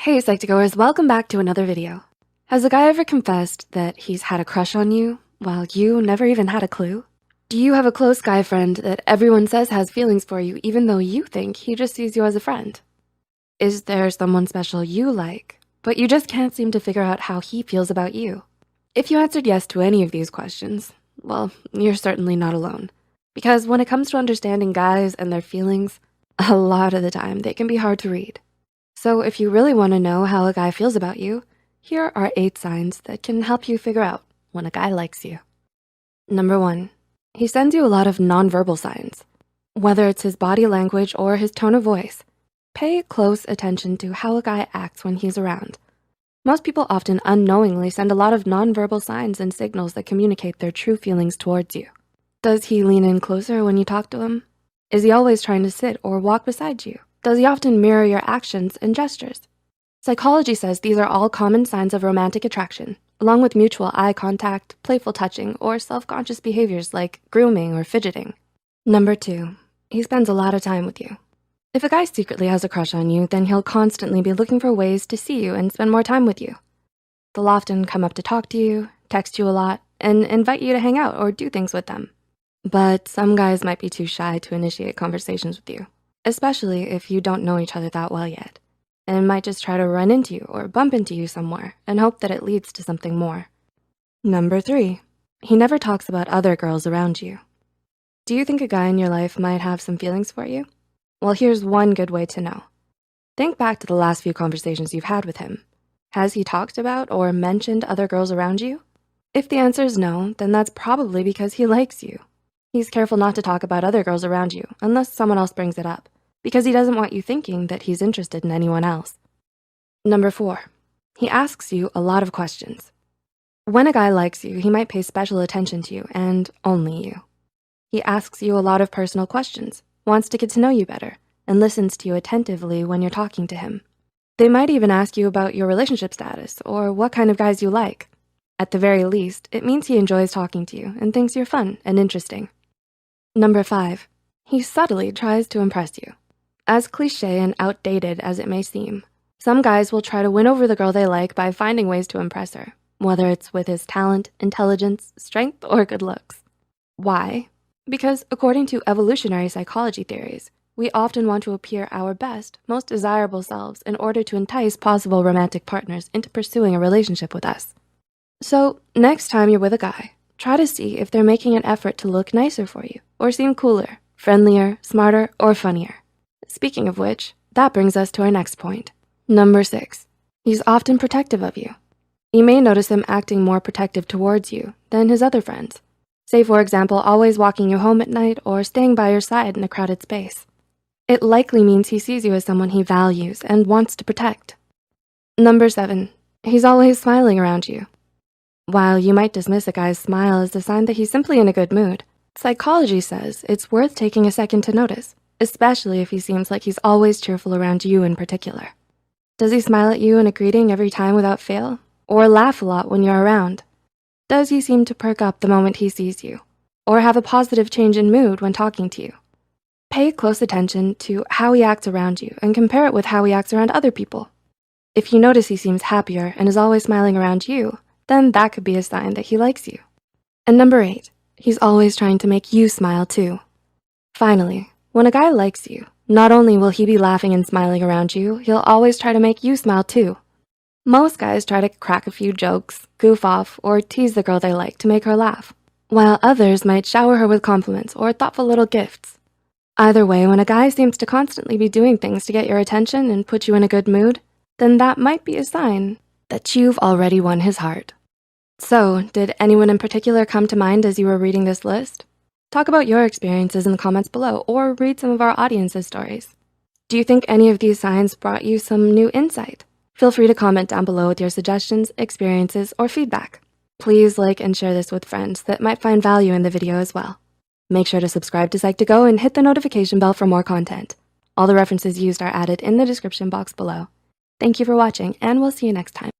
Hey Psych2Goers, welcome back to another video. Has a guy ever confessed that he's had a crush on you while you never even had a clue? Do you have a close guy friend that everyone says has feelings for you even though you think he just sees you as a friend? Is there someone special you like, but you just can't seem to figure out how he feels about you? If you answered yes to any of these questions, well, you're certainly not alone. Because when it comes to understanding guys and their feelings, a lot of the time they can be hard to read. So if you really want to know how a guy feels about you, here are 8 signs that can help you figure out when a guy likes you. Number 1, he sends you a lot of nonverbal signs. Whether it's his body language or his tone of voice, pay close attention to how a guy acts when he's around. Most people often unknowingly send a lot of nonverbal signs and signals that communicate their true feelings towards you. Does he lean in closer when you talk to him? Is he always trying to sit or walk beside you? Does he often mirror your actions and gestures? Psychology says these are all common signs of romantic attraction, along with mutual eye contact, playful touching, or self-conscious behaviors like grooming or fidgeting. Number 2, he spends a lot of time with you. If a guy secretly has a crush on you, then he'll constantly be looking for ways to see you and spend more time with you. They'll often come up to talk to you, text you a lot, and invite you to hang out or do things with them. But some guys might be too shy to initiate conversations with you, especially if you don't know each other that well yet, and might just try to run into you or bump into you somewhere and hope that it leads to something more. Number 3, he never talks about other girls around you. Do you think a guy in your life might have some feelings for you? Well, here's one good way to know. Think back to the last few conversations you've had with him. Has he talked about or mentioned other girls around you? If the answer is no, then that's probably because he likes you. He's careful not to talk about other girls around you unless someone else brings it up, because he doesn't want you thinking that he's interested in anyone else. Number 4, he asks you a lot of questions. When a guy likes you, he might pay special attention to you and only you. He asks you a lot of personal questions, wants to get to know you better, and listens to you attentively when you're talking to him. They might even ask you about your relationship status or what kind of guys you like. At the very least, it means he enjoys talking to you and thinks you're fun and interesting. Number 5, he subtly tries to impress you. As cliche and outdated as it may seem, some guys will try to win over the girl they like by finding ways to impress her, whether it's with his talent, intelligence, strength, or good looks. Why? Because according to evolutionary psychology theories, we often want to appear our best, most desirable selves in order to entice possible romantic partners into pursuing a relationship with us. So next time you're with a guy, try to see if they're making an effort to look nicer for you or seem cooler, friendlier, smarter, or funnier. Speaking of which, that brings us to our next point. Number 6, he's often protective of you. You may notice him acting more protective towards you than his other friends. Say, for example, always walking you home at night or staying by your side in a crowded space. It likely means he sees you as someone he values and wants to protect. Number 7, he's always smiling around you. While you might dismiss a guy's smile as a sign that he's simply in a good mood, psychology says it's worth taking a second to notice, especially if he seems like he's always cheerful around you in particular. Does he smile at you in a greeting every time without fail? Or laugh a lot when you're around? Does he seem to perk up the moment he sees you? Or have a positive change in mood when talking to you? Pay close attention to how he acts around you and compare it with how he acts around other people. If you notice he seems happier and is always smiling around you, then that could be a sign that he likes you. And number 8, he's always trying to make you smile too. Finally, when a guy likes you, not only will he be laughing and smiling around you, he'll always try to make you smile too. Most guys try to crack a few jokes, goof off, or tease the girl they like to make her laugh, while others might shower her with compliments or thoughtful little gifts. Either way, when a guy seems to constantly be doing things to get your attention and put you in a good mood, then that might be a sign that you've already won his heart. So, did anyone in particular come to mind as you were reading this list? Talk about your experiences in the comments below or read some of our audience's stories. Do you think any of these signs brought you some new insight? Feel free to comment down below with your suggestions, experiences, or feedback. Please like and share this with friends that might find value in the video as well. Make sure to subscribe to Psych2Go and hit the notification bell for more content. All the references used are added in the description box below. Thank you for watching, and we'll see you next time.